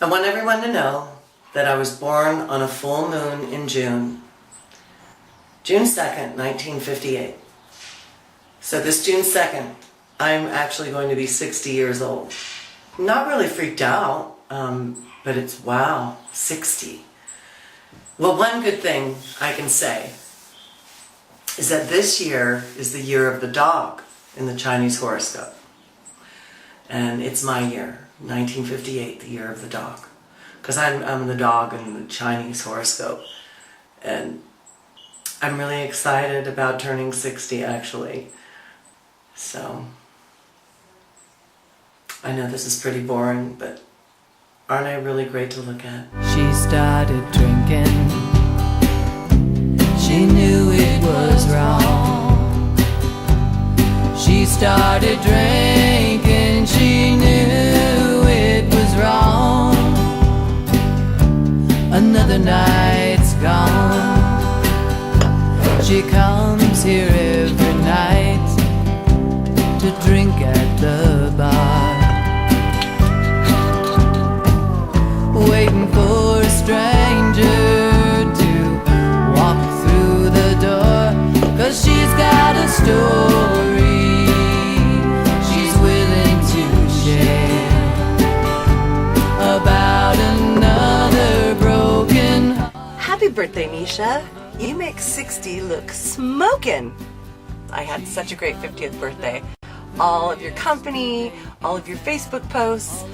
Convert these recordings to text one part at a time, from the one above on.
I want everyone to know that I was born on a full moon in June 2nd, 1958. So this June 2nd, I'm actually going to be 60 years old. I'm not really freaked out, but it's, wow, 60. Well, one good thing I can say is that this year is the year of the dog in the Chinese horoscope. And it's my year, 1958, the year of the dog. Because I'm the dog in the Chinese horoscope. And I'm really excited about turning 60, actually. So, I know this is pretty boring, but aren't I really great to look at? She started drinking. She knew it was wrong. She started drinking. She knew it was wrong. Another night's gone. She comes here every night to drink at the bar, waiting for a stranger to walk through the door, 'cause she's got a story she's willing to share about another broken heart. Happy birthday, Nisha. You make 60 look smokin'. I had such a great 50th birthday. All of your company, all of your Facebook posts,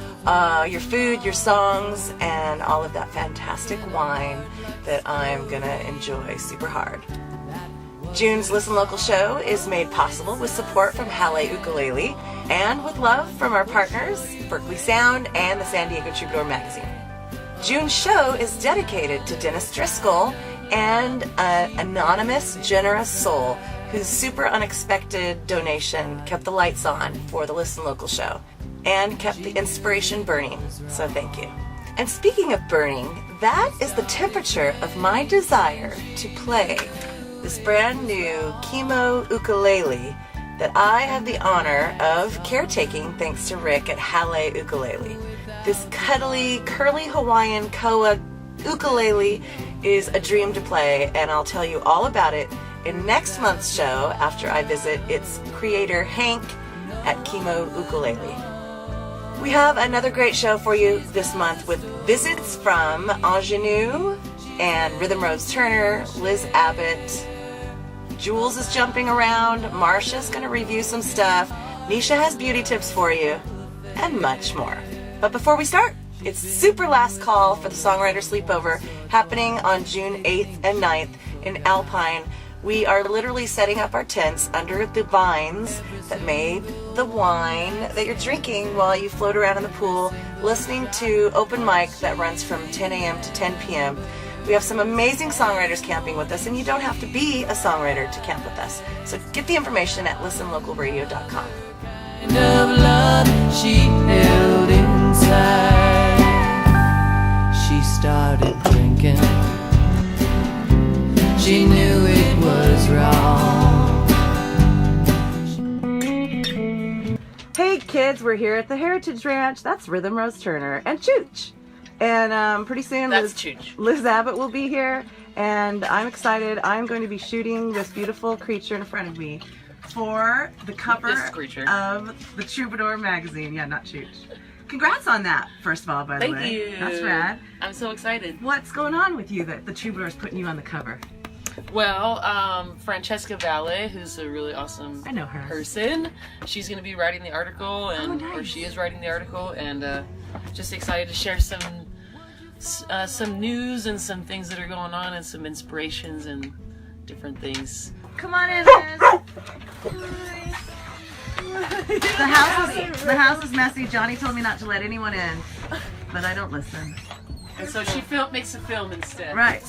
your food, your songs, and all of that fantastic wine that I'm gonna enjoy super hard. June's Listen Local show is made possible with support from Hale Ukulele and with love from our partners, Berkeley Sound and the San Diego Troubadour magazine. June's show is dedicated to Dennis Driscoll and an anonymous, generous soul whose super unexpected donation kept the lights on for the Listen Local show and kept the inspiration burning, so thank you. And speaking of burning, that is the temperature of my desire to play this brand new Chemo ukulele that I have the honor of caretaking thanks to Rick at Hale Ukulele. This cuddly, curly Hawaiian koa ukulele is a dream to play, and I'll tell you all about it in next month's show after I visit its creator Hank at Chemo Ukulele. We have another great show for you this month with visits from Aunjanue and Rhythm Rose Turner, Liz Abbott. Jules is jumping around, Marsha's going to review some stuff, Nisha has beauty tips for you, and much more. But before we start, it's super last call for the Songwriter Sleepover happening on June 8th and 9th in Alpine. We are literally setting up our tents under the vines that made the wine that you're drinking while you float around in the pool, listening to open mic that runs from 10 a.m. to 10 p.m. We have some amazing songwriters camping with us, and you don't have to be a songwriter to camp with us. So get the information at listenlocalradio.com. Of love she held inside. She started drinking. She knew it was wrong. Hey kids, we're here at the Heritage Ranch. That's Rhythm Rose Turner and Chooch. And pretty soon Liz Abbott will be here, and I'm excited. I'm going to be shooting this beautiful creature in front of me for the cover of the Troubadour magazine. Yeah, not Chooch. Congrats on that, first of all, by the way. Thank you. That's rad. I'm so excited. What's going on with you that the Troubadour is putting you on the cover? Well, Francesca Valle, who's a really awesome person, she's going to be writing the article, and or she is writing the article, and just excited to share some news and some things that are going on and some inspirations and different things. Come on in, Liz. The house is messy. Johnny told me not to let anyone in, but I don't listen. And so she makes a film instead. Right.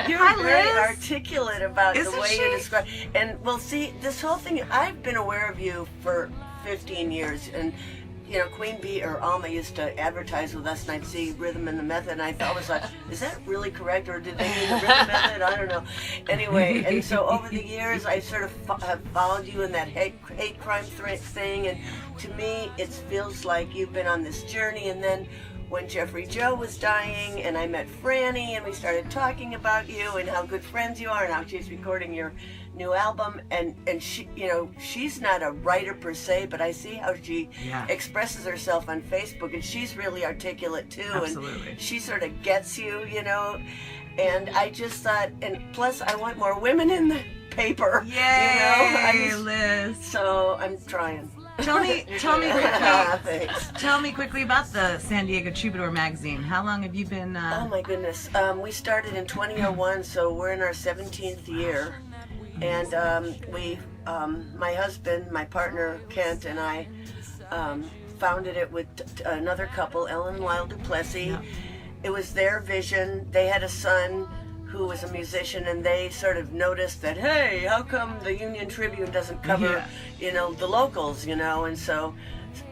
You're very articulate about the way you describe. And well, see, this whole thing, I've been aware of you for 15 years, and you know, Queen Bee or Alma used to advertise with us, and I'd see Rhythm and the Method, and I always thought, is that really correct, or did they mean the Rhythm Method? I don't know. Anyway, and so over the years, I sort of have followed you in that hate crime thing, and to me, it feels like you've been on this journey, and then when Jeffrey Joe was dying, and I met Franny, and we started talking about you and how good friends you are, and how she's recording your new album. And she, you know, she's not a writer per se, but I see how she expresses herself on Facebook, and she's really articulate too. Absolutely. And she sort of gets you, you know. And I just thought, and plus I want more women in the paper. Yay, you know? Liz. So I'm trying. Tell me quickly. Thanks. Tell me quickly about the San Diego Troubadour magazine. How long have you been? Oh my goodness. We started in 2001, so we're in our 17th year. And my husband, my partner Kent, and I founded it with another couple, Ellen and Lyle Duplessis. Yeah. It was their vision. They had a son who was a musician, and they sort of noticed that, hey, how come the Union Tribune doesn't cover, you know, the locals, you know? And so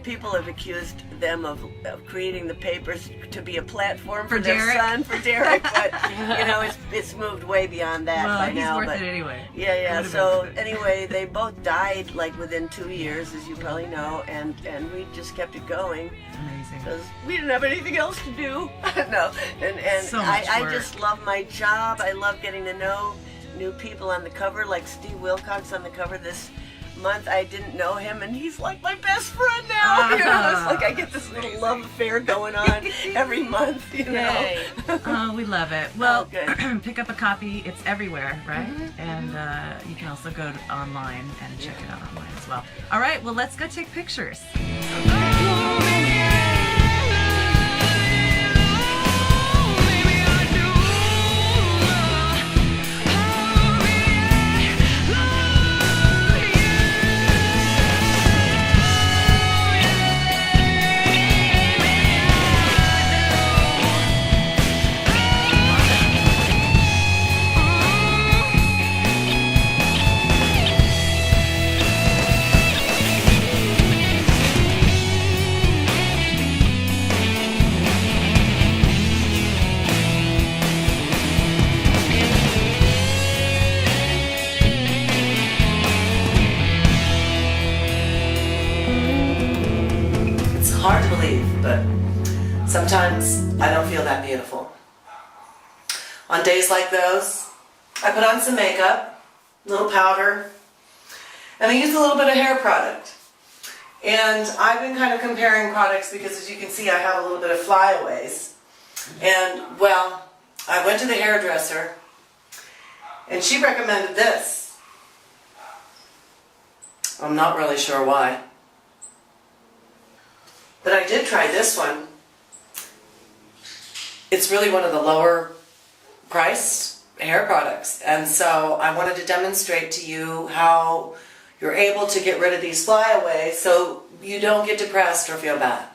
people have accused them of creating the papers to be a platform for their son, for Derek, but you know, it's moved way beyond that by now. He's worth but, it anyway. Yeah. So anyway, they both died like within 2 years, as you probably know, and we just kept it going. Amazing. Because we didn't have anything else to do. No, and So much I work. just love my job. I love getting to know new people on the cover, like Steve Wilcox on the cover this month. I didn't know him, and he's like my best friend now. You know, it's like I get this little love affair going on every month. You know. Yay. Oh, we love it. Well, good. pick up a copy. It's everywhere, right? And you can also go online and check it out online as well. All right. Well, let's go take pictures. Hard to believe, but sometimes I don't feel that beautiful. On days like those, I put on some makeup, a little powder, and I use a little bit of hair product. And I've been kind of comparing products because, as you can see, I have a little bit of flyaways. And, well, I went to the hairdresser, and she recommended this. I'm not really sure why. But I did try this one. It's really one of the lower priced hair products. And so I wanted to demonstrate to you how you're able to get rid of these flyaways so you don't get depressed or feel bad.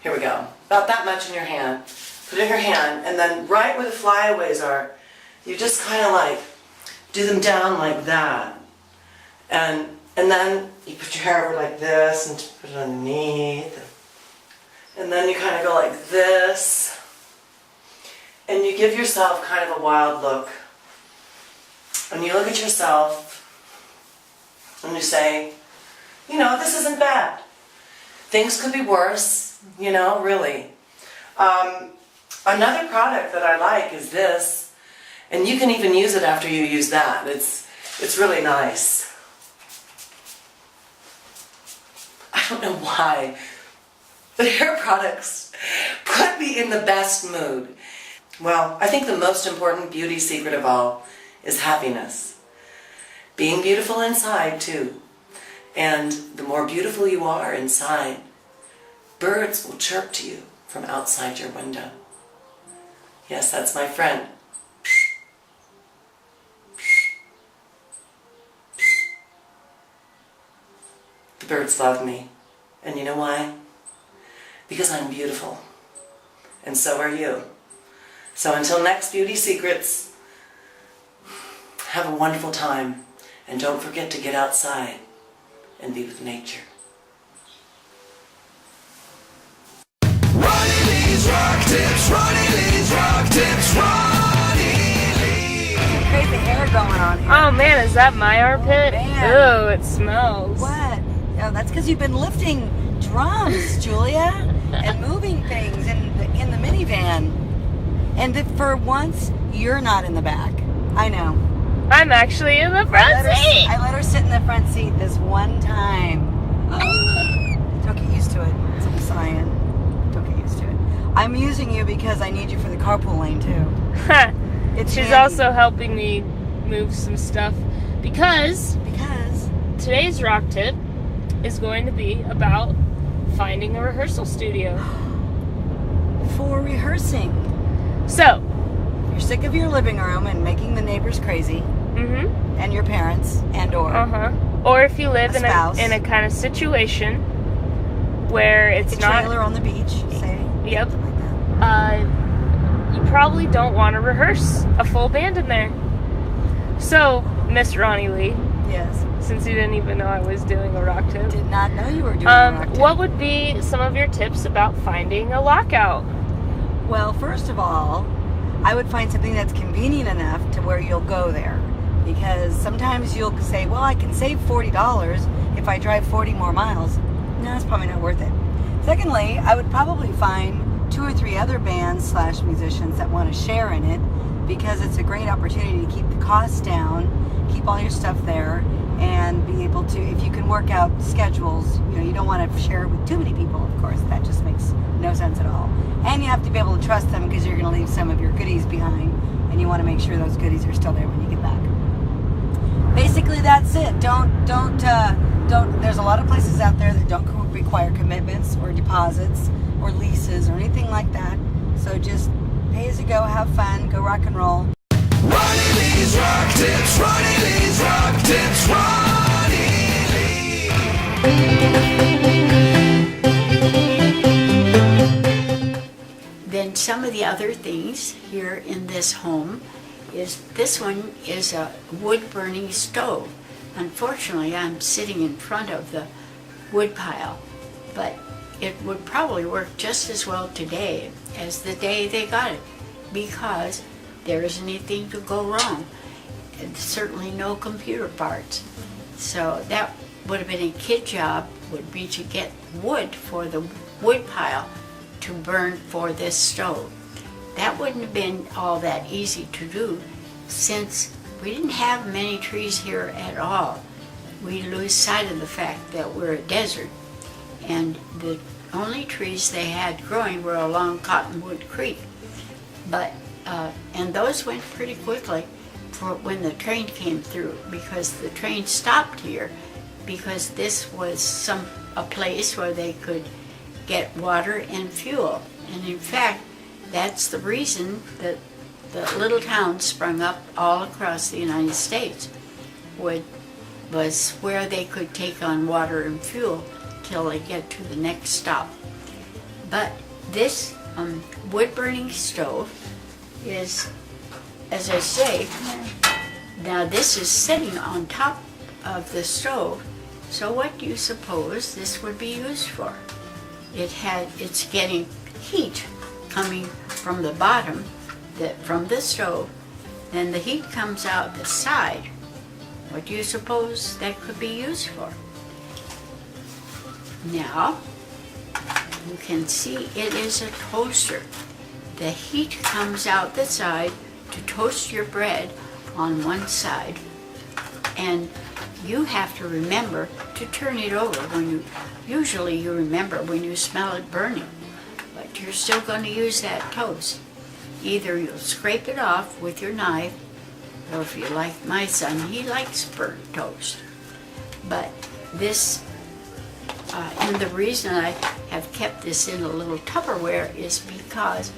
Here we go. About that much in your hand. Put it in your hand, and then right where the flyaways are, you just kind of like do them down like that. And then you put your hair over like this and put it underneath. And then you kind of go like this, and you give yourself kind of a wild look. And you look at yourself, and you say, you know, this isn't bad. Things could be worse, you know, really. Another product that I like is this, and you can even use it after you use that. It's really nice. I don't know why. But hair products put me in the best mood. Well, I think the most important beauty secret of all is happiness. Being beautiful inside, too. And the more beautiful you are inside, birds will chirp to you from outside your window. Yes, that's my friend. The birds love me. And you know why? Because I'm beautiful, and so are you. So until next Beauty Secrets, have a wonderful time, and don't forget to get outside and be with nature. Roni Lee's Rock Tips, Roni Lee's Rock Tips, Roni Lee. Crazy hair going on here. Oh man, is that my armpit? man. Ew, it smells. What? Oh, that's because you've been lifting drums, Julia. and moving things in the minivan. And for once, you're not in the back. I know. I'm actually in the front seat. I let her sit in the front seat this one time. Don't get used to it. That's what I'm saying. Don't get used to it. I'm using you because I need you for the carpool lane too. She's also helping me move some stuff because today's rock tip is going to be about finding a rehearsal studio. For rehearsing. So, you're sick of your living room and making the neighbors crazy. Mm-hmm. And your parents or if you live in spouse. a kind of situation where it's not trailer on the beach, say. Yep. Something like that. You probably don't want to rehearse a full band in there. So, Miss Roni Lee. Yes. Since you didn't even know I was doing a rock tip. Did not know you were doing a rock tip. What would be some of your tips about finding a lockout? Well, first of all, I would find something that's convenient enough to where you'll go there. Because sometimes you'll say, well, I can save $40 if I drive 40 more miles. No, it's probably not worth it. Secondly, I would probably find 2 or 3 other bands / musicians that want to share in it, because it's a great opportunity to keep the costs down, keep all your stuff there, and be able to, if you can work out schedules, you don't want to share it with too many people, of course. That just makes no sense at all. And you have to be able to trust them, because you're going to leave some of your goodies behind, and you want to make sure those goodies are still there when you get back. Basically, that's it. Don't. There's a lot of places out there that don't require commitments or deposits or leases or anything like that. So just pay as you go, have fun, go rock and roll. Roni Lee's Rock Tips, Roni Lee's Rock Tips, Roni Lee. Then some of the other things here in this home is this one is a wood burning stove. Unfortunately, I'm sitting in front of the wood pile, but it would probably work just as well today as the day they got it, because there isn't anything to go wrong, and certainly no computer parts. So that would have been a kid job, would be to get wood for the wood pile to burn for this stove. That wouldn't have been all that easy to do, since we didn't have many trees here at all. We lose sight of the fact that we're a desert, and the only trees they had growing were along Cottonwood Creek. But and those went pretty quickly for when the train came through, because the train stopped here because this was a place where they could get water and fuel. And in fact, that's the reason that the little towns sprung up all across the United States, was where they could take on water and fuel till they get to the next stop. But this wood burning stove is, as I say, now this is sitting on top of the stove. So what do you suppose this would be used for? It's getting heat coming from the bottom, from the stove, then the heat comes out the side. What do you suppose that could be used for? Now, you can see it is a toaster. The heat comes out the side to toast your bread on one side, and you have to remember to turn it over usually you remember when you smell it burning, but you're still going to use that toast. Either you'll scrape it off with your knife, or if you like my son, he likes burnt toast. But this, and the reason I have kept this in a little Tupperware is because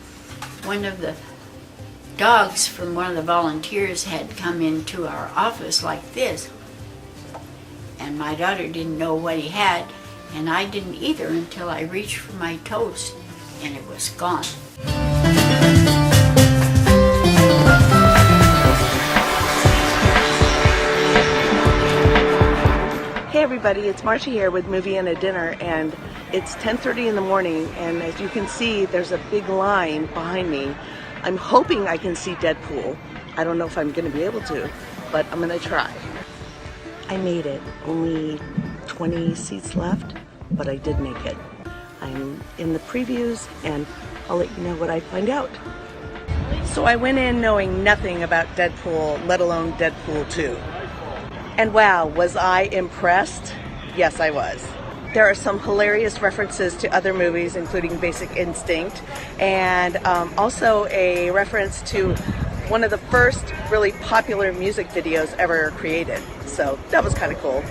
one of the dogs from one of the volunteers had come into our office like this, and my daughter didn't know what he had, and I didn't either until I reached for my toast and it was gone. Hey everybody, it's Marcia here with Movie and a Dinner, and it's 10:30 in the morning, and as you can see, there's a big line behind me. I'm hoping I can see Deadpool. I don't know if I'm going to be able to, but I'm going to try. I made it. Only 20 seats left, but I did make it. I'm in the previews and I'll let you know what I find out. So I went in knowing nothing about Deadpool, let alone Deadpool 2. And wow, was I impressed? Yes, I was. There are some hilarious references to other movies, including Basic Instinct, and also a reference to one of the first really popular music videos ever created. So that was kind of cool.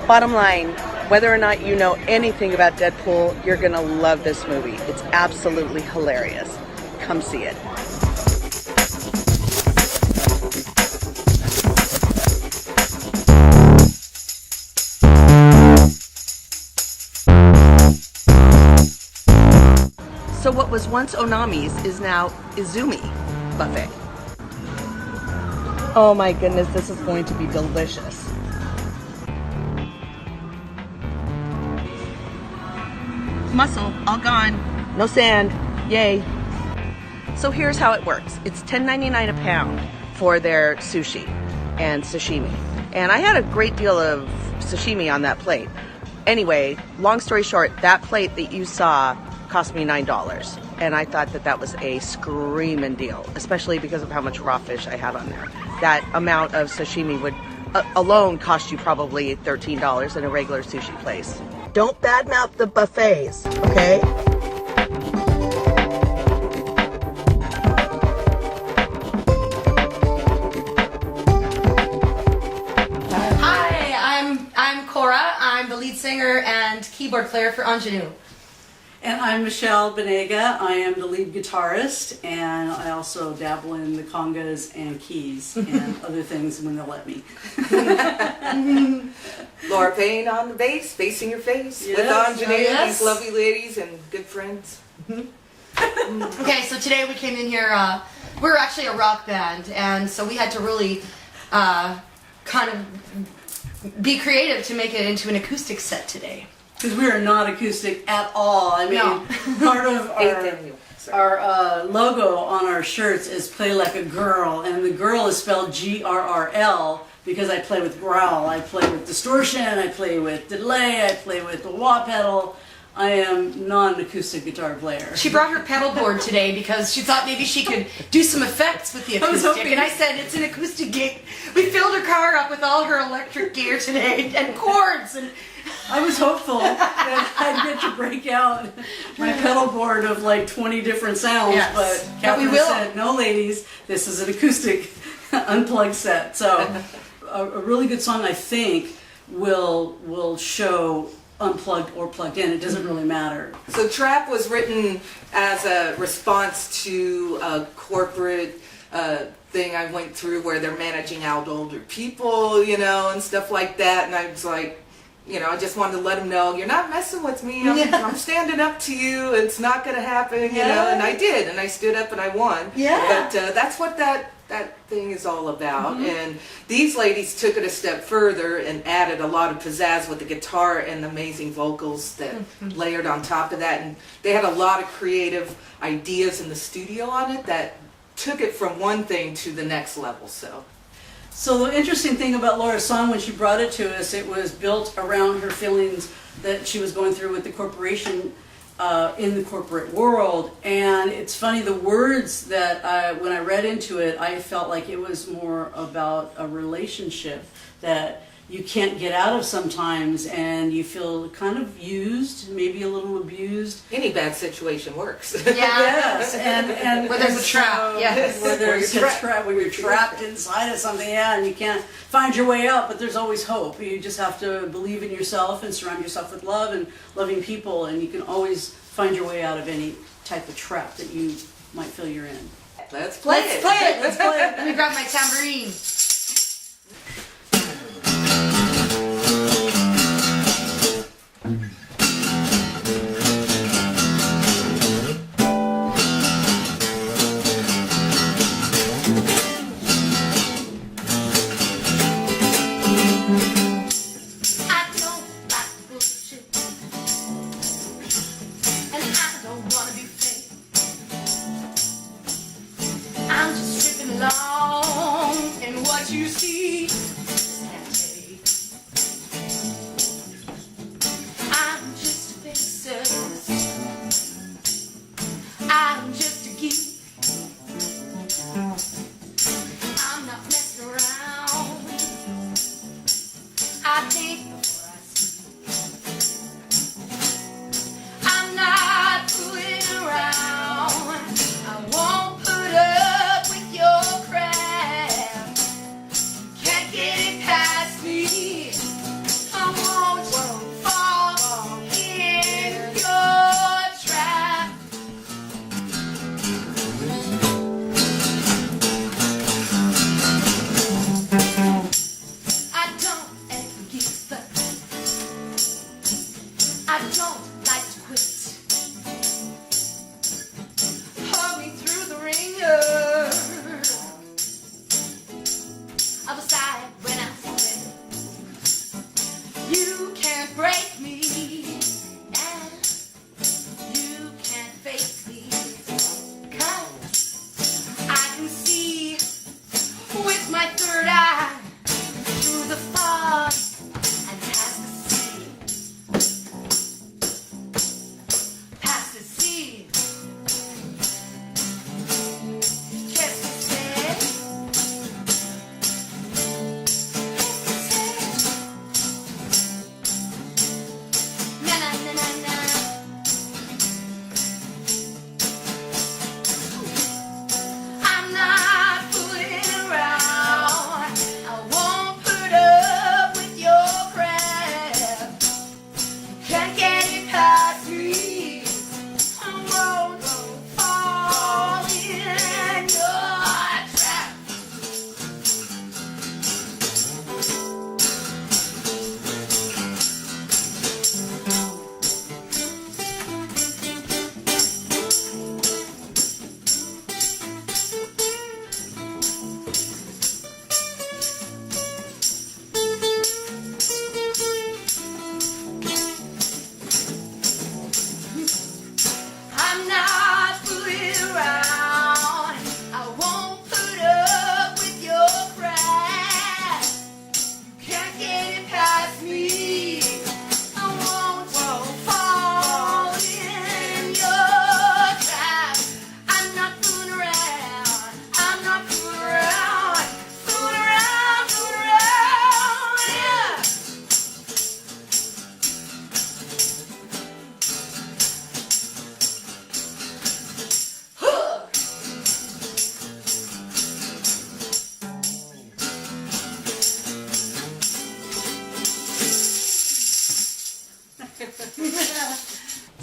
Bottom line, whether or not you know anything about Deadpool, you're gonna love this movie. It's absolutely hilarious. Come see it. So what was once Onami's is now Izumi buffet. Oh my goodness, this is going to be delicious. Mussel, all gone. No sand, yay. So here's how it works. It's $10.99 a pound for their sushi and sashimi. And I had a great deal of sashimi on that plate. Anyway, long story short, that plate that you saw cost me $9. And I thought that that was a screaming deal, especially because of how much raw fish I had on there. That amount of sashimi would alone cost you probably $13 in a regular sushi place. Don't badmouth the buffets, okay? Hi, I'm Cora. I'm the lead singer and keyboard player for Aunjanue. And I'm Michelle Benega. I am the lead guitarist, and I also dabble in the congas and keys and other things when they'll let me. Laura Payne on the bass, bass in your face, Yes, with Aunjanue, yes. these lovely ladies and good friends. Okay, so today we came in here, we're actually a rock band, and so we had to really kind of be creative to make it into an acoustic set today. Because we are not acoustic at all. I mean, No. part of our logo on our shirts is play like a girl, and the girl is spelled GRRL because I play with growl, I play with distortion, I play with delay, I play with the wah pedal. I am not an acoustic guitar player. She brought her pedal board today because she thought maybe she could do some effects with the acoustic, and I said it's an acoustic gig. We filled her car up with all her electric gear today and chords and. I was hopeful that I'd get to break out my pedal board of like 20 different sounds, Yes. but Cathryn said, no ladies, this is an acoustic unplugged set. So a really good song, I think, will show unplugged or plugged in. It doesn't really matter. So Trap was written as a response to a corporate thing I went through where they're managing out older people, you know, and stuff like that. And I was like, you know, I just wanted to let them know, you're not messing with me. I'm standing up to you. It's not going to happen, you know. And I did, and I stood up and I won. Yeah. But that's what that thing is all about. And these ladies took it a step further and added a lot of pizzazz with the guitar and the amazing vocals that layered on top of that. And they had a lot of creative ideas in the studio on it that took it from one thing to the next level. So the interesting thing about Laura's song, when she brought it to us, it was built around her feelings that she was going through with the corporation in the corporate world. And it's funny, the words that when I read into it, I felt like it was more about a relationship that you can't get out of sometimes, and you feel kind of used, maybe a little abused. Any bad situation works. Yeah. Yes, and where there's a trap, yes. Where there's a trap, where you're trapped inside of something, and you can't find your way out, but there's always hope. You just have to believe in yourself and surround yourself with love and loving people, and you can always find your way out of any type of trap that you might feel you're in. Let's play it. Let's play it. Let me grab my tambourine. I'm just tripping along in what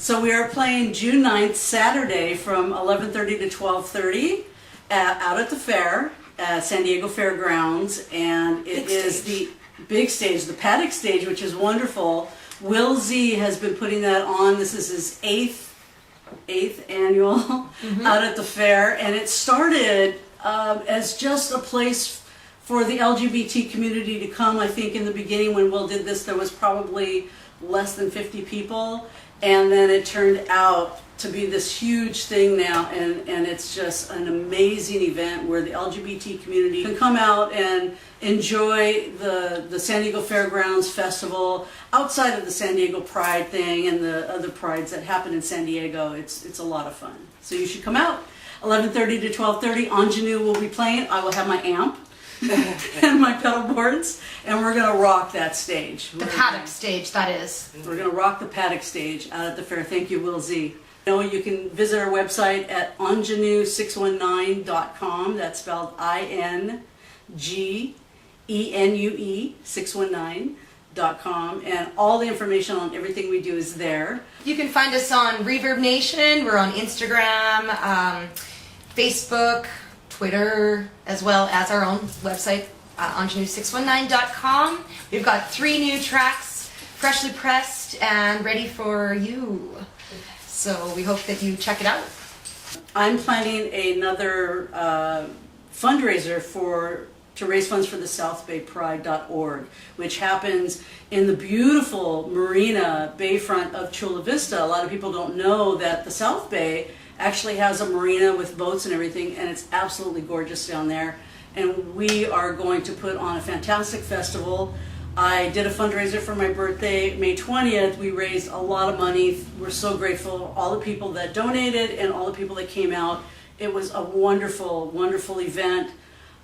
So we are playing June 9th, Saturday, from 11:30 to 12:30 out at the fair, San Diego Fairgrounds, and it is the big stage, the paddock stage, which is wonderful. Will Z has been putting that on. This is his eighth annual out at the fair, and it started as just a place for the LGBT community to come. I think in the beginning when Will did this, there was probably less than 50 people, and then it turned out to be this huge thing now, and it's just an amazing event where the LGBT community can come out and enjoy the San Diego Fairgrounds Festival outside of the San Diego Pride thing and the other prides that happen in San Diego. It's a lot of fun. So you should come out. 11:30 to 12:30, Aunjanue will be playing. I will have my amp and my pedal boards, and we're going to rock that stage. The paddock stage, that is. We're going to rock the paddock stage out at the fair. Thank you, Will Z. You can visit our website at Aunjanue619.com. That's spelled INGENUE 619.com, and all the information on everything we do is there. You can find us on Reverb Nation. We're on Instagram, Facebook, Twitter, as well as our own website, Aunjanue619.com. We've got 3 new tracks, freshly pressed and ready for you. So we hope that you check it out. I'm planning another fundraiser to raise funds for the SouthBayPride.org, which happens in the beautiful marina bayfront of Chula Vista. A lot of people don't know that the South Bay actually has a marina with boats and everything, and it's absolutely gorgeous down there. And we are going to put on a fantastic festival. I did a fundraiser for my birthday, May 20th. We raised a lot of money. We're so grateful, all the people that donated and all the people that came out. It was a wonderful, wonderful event.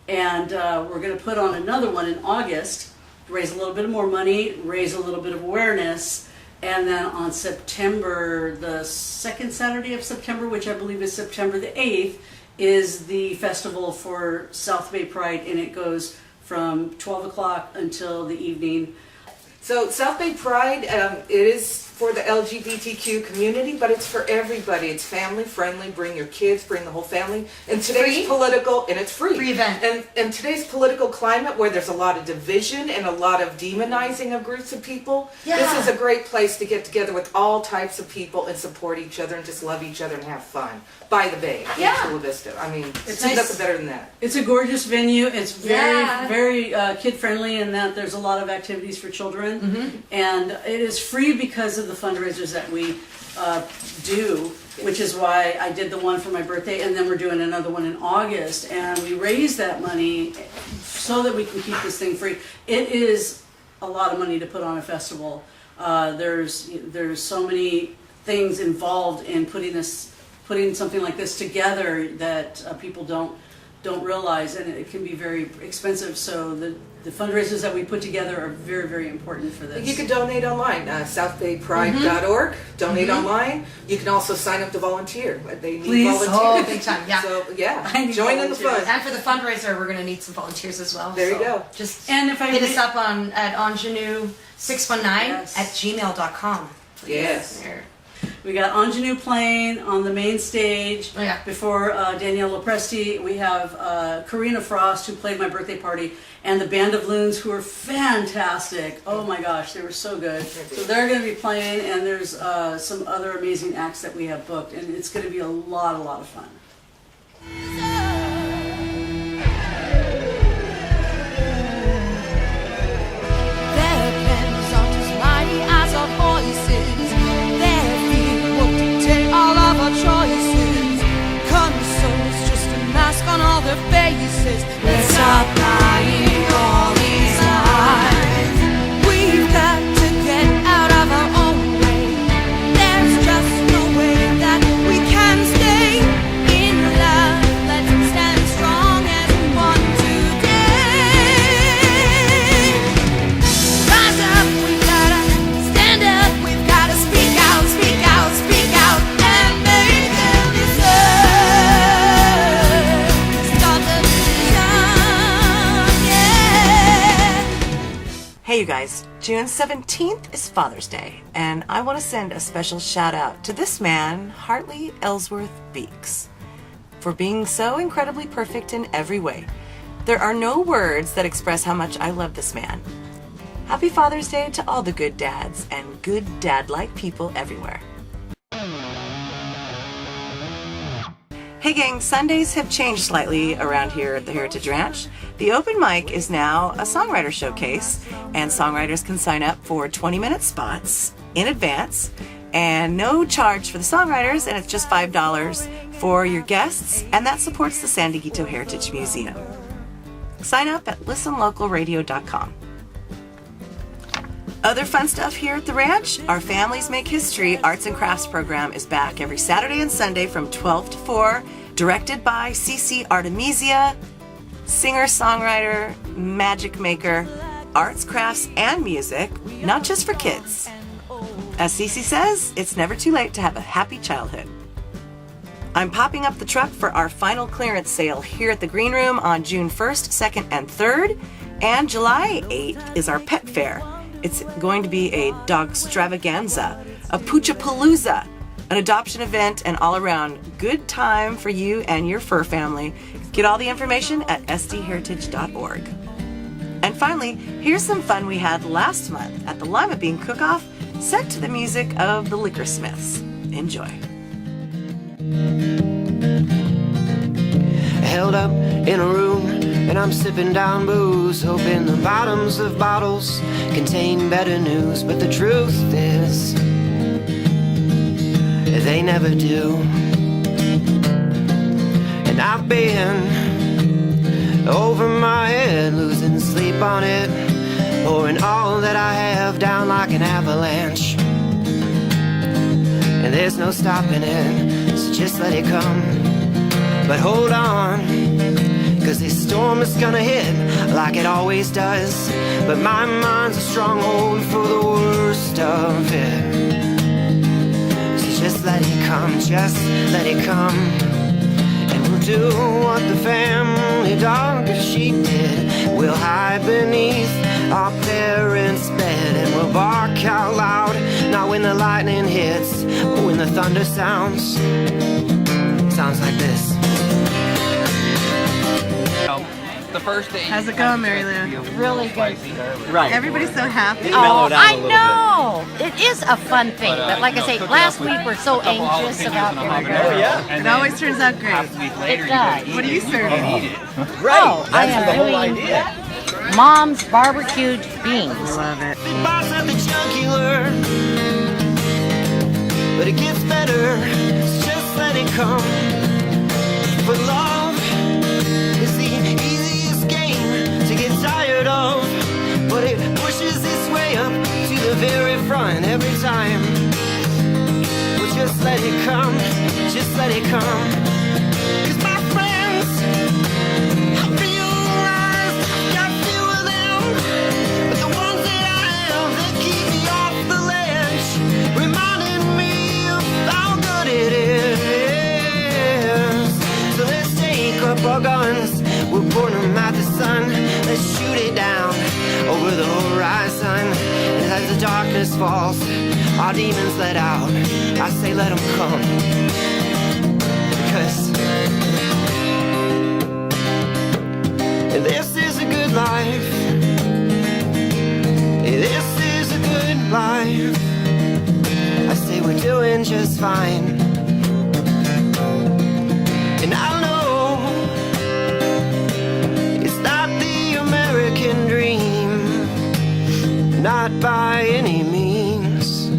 And we're going to put on another one in August, raise a little bit more money, raise a little bit of awareness. And then on September, the second Saturday of September, which I believe is September the 8th, is the festival for South Bay Pride, and it goes from 12 o'clock until the evening. So South Bay Pride, it is for the LGBTQ community, but it's for everybody. It's family friendly. Bring your kids, bring the whole family. And today's political, and it's free. Free event. And today's political climate, where there's a lot of division and a lot of demonizing of groups of people, this is a great place to get together with all types of people and support each other and just love each other and have fun. By the Bay, in Chula Vista. I mean, it's nothing better than that. It's a gorgeous venue. It's very kid friendly in that there's a lot of activities for children, and it is free because of the fundraisers that we do, which is why I did the one for my birthday, and then we're doing another one in August, and we raise that money so that we can keep this thing free. It is a lot of money to put on a festival. There's so many things involved in putting something like this together that people don't realize, and it can be very expensive. So the fundraisers that we put together are very, very important for this. You can donate online, southbaypride.org. Donate online. You can also sign up to volunteer. They need volunteers. Oh, big time, yeah. So join in the fun. And for the fundraiser, we're going to need some volunteers as well. There you go. Just and if hit us up at Aunjanue619@gmail.com. Yes. We got Aunjanue playing on the main stage. Before Danielle Lopresti, we have Karina Frost, who played my birthday party, and the Band of Loons, who are fantastic. Oh my gosh, they were so good. So they're going to be playing, and there's some other amazing acts that we have booked, and it's going to be a lot of fun. Their pens are as mighty as our voices. Their feet will dictate all of our choices. Consoles just a mask on all their faces. Let's stop lying all these lies. We've got to get out of our own way. There's just no way that we can stay in love. Let's stand strong as one today. Rise up, we gotta stand up. We've gotta speak out, speak out, speak out, and make them deserve. Start the vision. Hey you guys, June 17th is Father's Day, and I want to send a special shout out to this man, Hartley Ellsworth Beeks, for being so incredibly perfect in every way. There are no words that express how much I love this man. Happy Father's Day to all the good dads and good dad-like people everywhere. Hey gang, Sundays have changed slightly around here at the Heritage Ranch. The open mic is now a songwriter showcase, and songwriters can sign up for 20-minute spots in advance, and no charge for the songwriters, and it's just $5 for your guests, and that supports the San Dieguito Heritage Museum. Sign up at listenlocalradio.com. Other fun stuff here at the ranch, our Families Make History Arts and Crafts program is back every Saturday and Sunday from 12 to 4, directed by Cece Artemisia, singer-songwriter, magic maker, arts, crafts, and music, not just for kids. As Cece says, it's never too late to have a happy childhood. I'm popping up the truck for our final clearance sale here at the Green Room on June 1st, 2nd, and 3rd, and July 8th is our pet fair. It's going to be a dog extravaganza, a poochapalooza, an adoption event, and all-around good time for you and your fur family. Get all the information at sdheritage.org. And finally, here's some fun we had last month at the Lima Bean Cook-Off, set to the music of the Liquor Smiths. Enjoy. Held up in a room, and I'm sipping down booze, hoping the bottoms of bottles contain better news. But the truth is, they never do. And I've been over my head, losing sleep on it, pouring all that I have down like an avalanche. And there's no stopping it, so just let it come. But hold on, cause this storm is gonna hit like it always does. But my mind's a stronghold for the worst of it. So just let it come, just let it come. And we'll do what the family dog she did. We'll hide beneath our parents' bed, and we'll bark out loud, not when the lightning hits, but when the thunder sounds. Sounds like this. The first day. How's it going, Mary Lou? Really good. Right. Everybody's so happy. Oh, I know. It is a fun thing, but like I say, last week we're so anxious about everything. Oh, yeah. It always turns out great. It does. What are you serving? Right. Oh, I am doing Mom's barbecued beans. Love it. But it gets better, so just let it come. For love is the easiest game to get tired of, but it pushes its way up to the very front every time. Well, just let it come, just let it come. Cause my friends, I realize I've got few of them, but the ones that I have that keep me off the ledge, reminding me of how good it is. So let's take up our guns, we'll point them at the sun, let's shoot it down over the horizon. And as the darkness falls, our demons let out, I say let them come. Because this is a good life, this is a good life. I say we're doing just fine. And I know it's not the American dream, not by any means,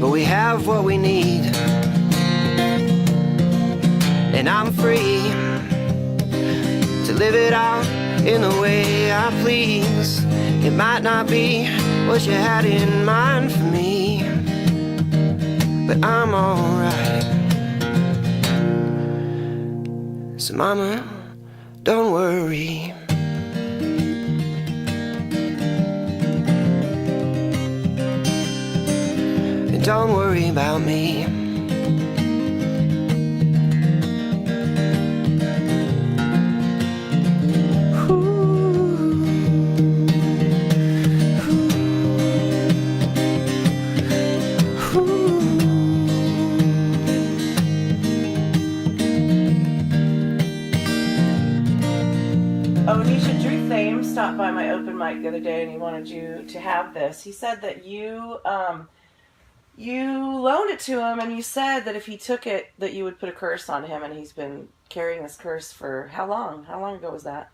but we have what we need. And I'm free to live it out in the way I please. It might not be what you had in mind for me, but I'm alright. So mama, don't worry. And don't worry about me. Onisha Drew Fame stopped by my open mic the other day, and he wanted you to have this. He said that you loaned it to him, and you said that if he took it, that you would put a curse on him, and he's been carrying this curse for how long? How long ago was that?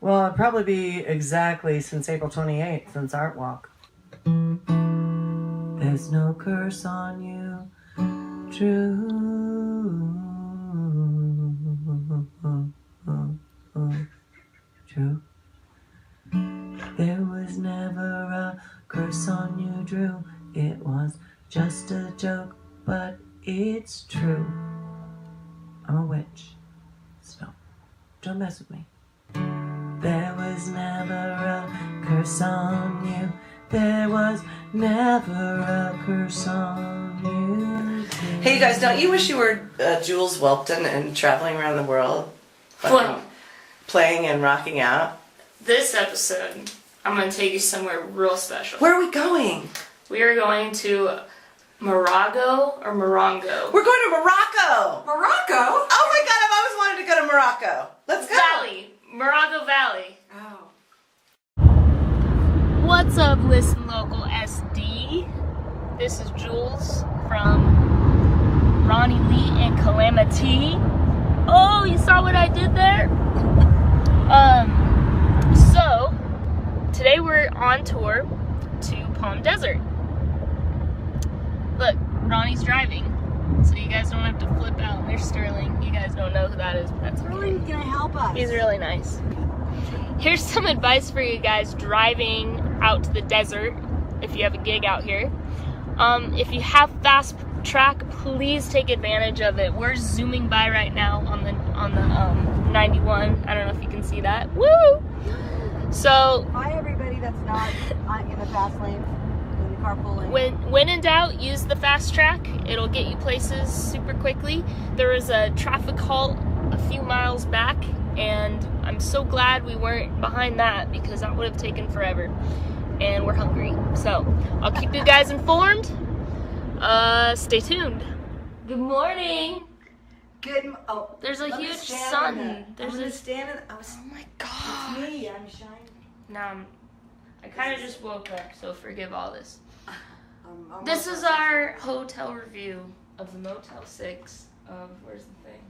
Well, it'd probably be exactly since April 28th, since Art Walk. There's no curse on you, Drew. Drew. There was never a curse on you, Drew. It was just a joke, but it's true. I'm a witch, so don't mess with me. There was never a curse on you. There was never a curse on you. Hey, you guys, don't you wish you were Jules Welpton and traveling around the world? Well, playing and rocking out? this episode, I'm going to take you somewhere real special. Where are we going? We are going to Morongo or Morongo. We're going to Morocco! Morocco? Oh my god, I've always wanted to go to Morocco. Let's go! Valley. Morongo Valley. What's up, Listen Local SD? This is Jules from Roni Lee and CalAmity. Oh, you saw what I did there? So today we're on tour to Palm Desert. Look, Ronnie's driving, so you guys don't have to flip out. There's Sterling. You guys don't know who that is, but that's okay. He's gonna help us. He's really nice. Here's some advice for you guys driving out to the desert if you have a gig out here. If you have fast track, please take advantage of it. We're zooming by right now on the 91. I don't know if you can see that. Woo! So Hi everybody that's not in the fast lane, in the carpool lane. when in doubt, use the fast track. It'll get you places super quickly. There was a traffic halt a few miles back, and I'm so glad we weren't behind that because that would have taken forever. And we're hungry, so I'll keep you guys informed. Stay tuned. Good morning. There's a huge sun. Oh my god. It's me, I'm shining. Now I kind of just woke up, so forgive all this. This is our hotel review of the Motel 6 of, where's the thing?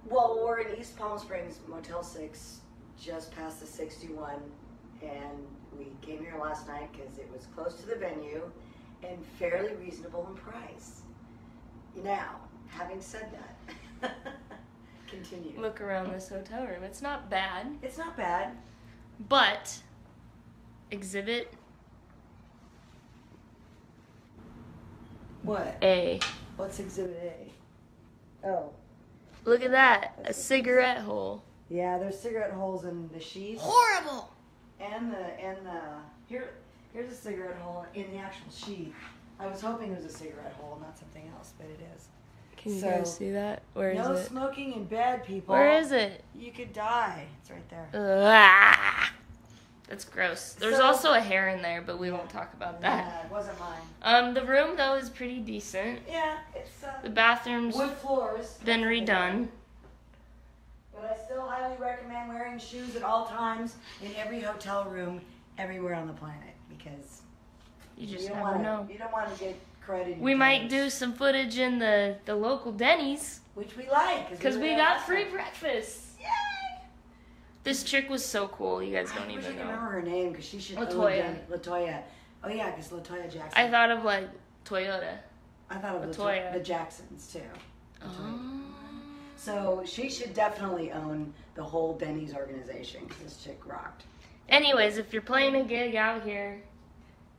Well, we're in East Palm Springs, Motel 6, just past the 61, and we came here last night because it was close to the venue and fairly reasonable in price. Now, having said that, continue. Look around this hotel room. It's not bad. It's not bad. But exhibit What? A. What's exhibit A? Oh. Look at that. A cigarette hole. Yeah, there's cigarette holes in the sheath. Horrible. And here's a cigarette hole in the actual sheath. I was hoping it was a cigarette hole, not something else, but it is. Can you guys see that? Where is no it? smoking in bed, people. Where is it? You could die. It's right there. Ah, that's gross. There's So- also a hair in there, but we won't talk about that. Yeah, it wasn't mine. The room though is pretty decent. Yeah, it's The bathroom's wood floors. been redone. But I still highly recommend wearing shoes at all times in every hotel room everywhere on the planet because You just don't never wanna, know. You don't want to get credit. We might do some footage in the local Denny's. Which we like. Because we got free breakfast. Yay! This chick was so cool. You guys don't I wish I even could know. remember her name because she should. Latoya. Latoya. Oh yeah, because Latoya Jackson. I thought of like Toyota. I thought of Latoya. the Jacksons too. Oh. So she should definitely own the whole Denny's organization because this chick rocked. Anyways, if you're playing a gig out here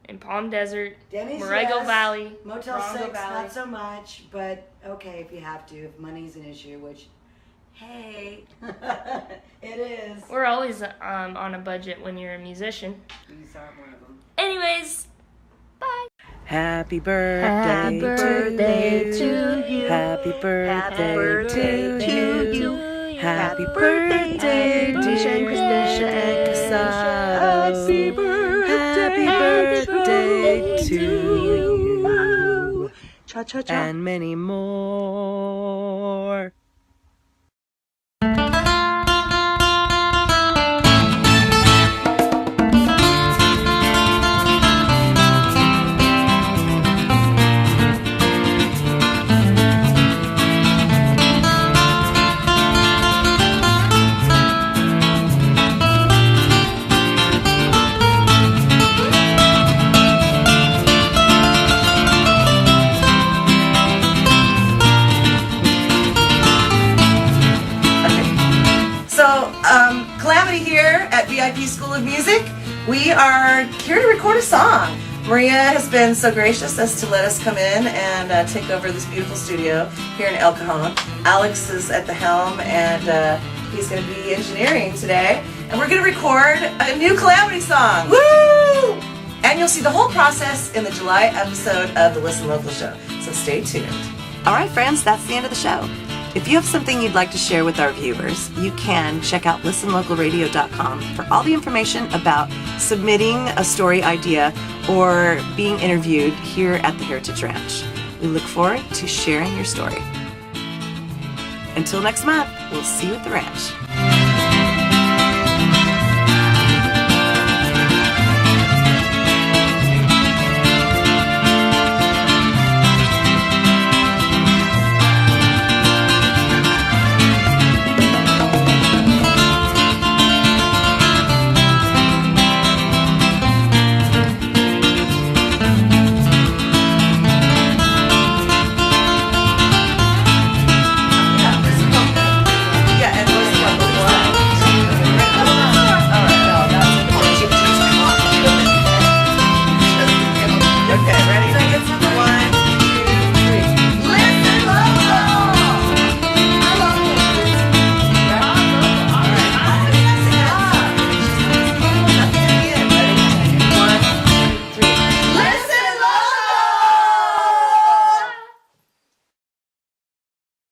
in Palm Desert, Denny's, Morongo yes. Valley, Motel Morongo 6, Valley. not so much, but okay if you have to, if money's an issue, which, hey, it is. We're always on a budget when you're a musician. These are one of them. Anyways, bye. Happy birthday, Happy birthday to you. Happy birthday to you. Happy birthday, birthday, Nisha and Nisha and Casado. Happy birthday to you. Cha cha cha. And many more. We are here to record a song. Maria has been so gracious as to let us come in and take over this beautiful studio here in El Cajon. Alex is at the helm, and he's going to be engineering today. And we're going to record a new CalAmity song. Woo! And you'll see the whole process in the July episode of the Listen Local show. So stay tuned. All right, friends, that's the end of the show. If you have something you'd like to share with our viewers, you can check out listenlocalradio.com for all the information about submitting a story idea or being interviewed here at the Heritage Ranch. We look forward to sharing your story. Until next month, we'll see you at the ranch.